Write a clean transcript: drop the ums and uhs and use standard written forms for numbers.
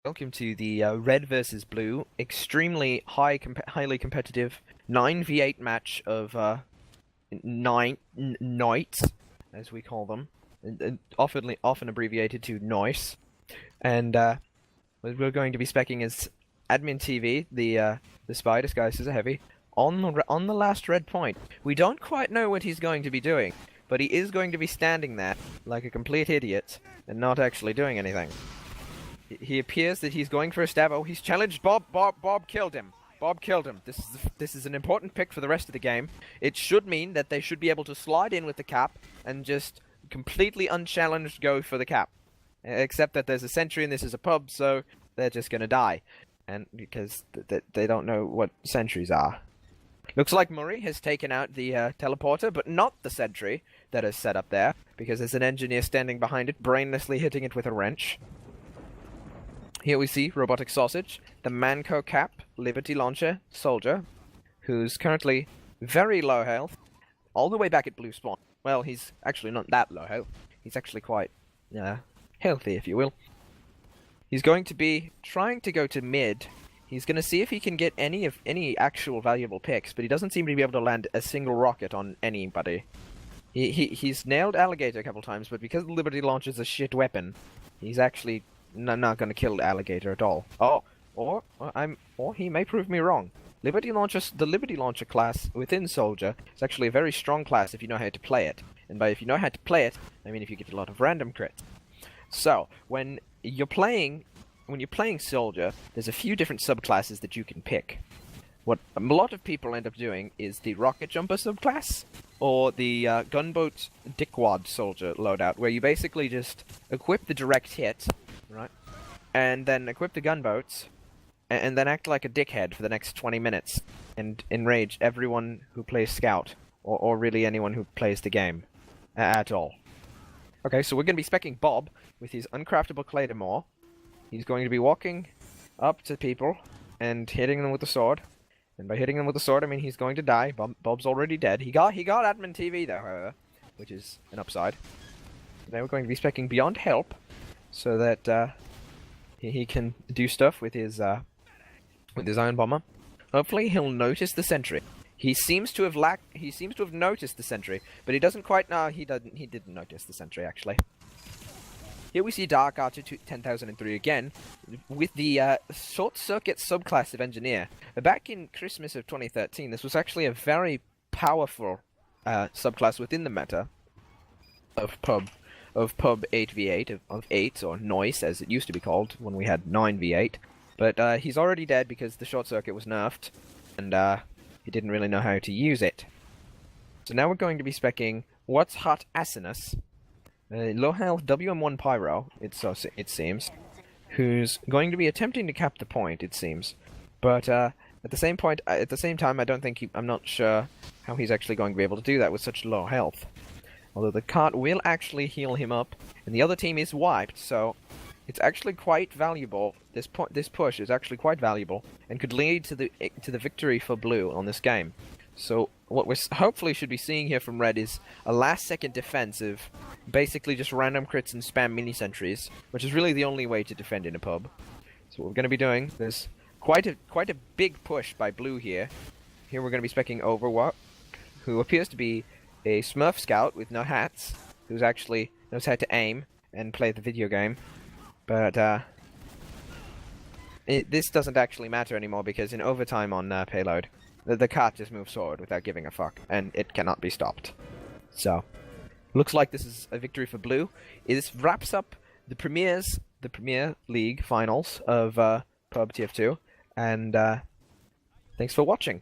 Welcome to the red versus blue, extremely highly competitive 9v8 match of knights, as we call them, often abbreviated to Noise. And what we're going to be specking is Admin TV, the spy disguised as a heavy, on the last red point. We don't quite know what he's going to be doing, but he is going to be standing there like a complete idiot and not actually doing anything. He appears that he's going for a stab. Oh, he's challenged Bob. Bob killed him. Bob killed him. This is an important pick for the rest of the game. It should mean that they should be able to slide in with the cap and just completely unchallenged go for the cap. Except that there's a sentry and this is a pub, so they're just gonna die. And because they don't know what sentries are. Looks like Murray has taken out the teleporter, but not the sentry that is set up there, because there's an engineer standing behind it, brainlessly hitting it with a wrench. Here we see Robotic Sausage, the Manco Cap, Liberty Launcher, Soldier, who's currently very low health, all the way back at Blue Spawn. Well, he's actually not that low health. He's actually quite healthy, if you will. He's going to be trying to go to mid. He's going to see if he can get any actual valuable picks, but he doesn't seem to be able to land a single rocket on anybody. He's nailed Alligator a couple times, but because the Liberty Launcher is a shit weapon, he's actually not going to kill the Alligator at all. Or he may prove me wrong. The Liberty Launcher class within Soldier is actually a very strong class if you know how to play it. And by if you know how to play it, I mean if you get a lot of random crits. So, when you're playing Soldier, there's a few different subclasses that you can pick. What a lot of people end up doing is the Rocket Jumper subclass, or the Gunboat Dickwad Soldier loadout, where you basically just equip the direct hit, right? And then equip the gunboats, and then act like a dickhead for the next 20 minutes, and enrage everyone who plays Scout, or really anyone who plays the game at all. Okay, so we're going to be specking Bob with his uncraftable Claymore. He's going to be walking up to people and hitting them with the sword. And by hitting them with the sword, I mean he's going to die. Bob's already dead. He got Admin TV though, however, which is an upside. Now we're going to be specking Beyond Help, so that he can do stuff with his Iron Bomber. Hopefully he'll notice the sentry. He seems to have noticed the sentry, but he doesn't quite know. He didn't notice the sentry actually. Here we see Dark Archer 10,003 again, with the Short Circuit subclass of Engineer. Back in Christmas of 2013, this was actually a very powerful subclass within the meta of Pub 8v8, of 8, or Noise as it used to be called when we had 9v8. But he's already dead because the Short Circuit was nerfed, and he didn't really know how to use it. So now we're going to be specking What's Hot Asinus, low health WM1 Pyro, it seems, who's going to be attempting to cap the point, it seems. But at the same time, I'm not sure how he's actually going to be able to do that with such low health. Although the cart will actually heal him up, and the other team is wiped, so it's actually quite valuable. This push is actually quite valuable, and could lead to the victory for Blue on this game. So what we hopefully should be seeing here from Red is a last-second defense of basically just random crits and spam mini-sentries, which is really the only way to defend in a pub. So what we're going to be doing, there's quite a big push by Blue here. Here we're going to be specking Overwatch, who appears to be a Smurf scout with no hats, who's actually knows how to aim and play the video game. But this doesn't actually matter anymore, because in overtime on Payload, the cart just moves forward without giving a fuck, and it cannot be stopped. So, looks like this is a victory for Blue. This wraps up the Premier League finals of Pub TF2, and thanks for watching.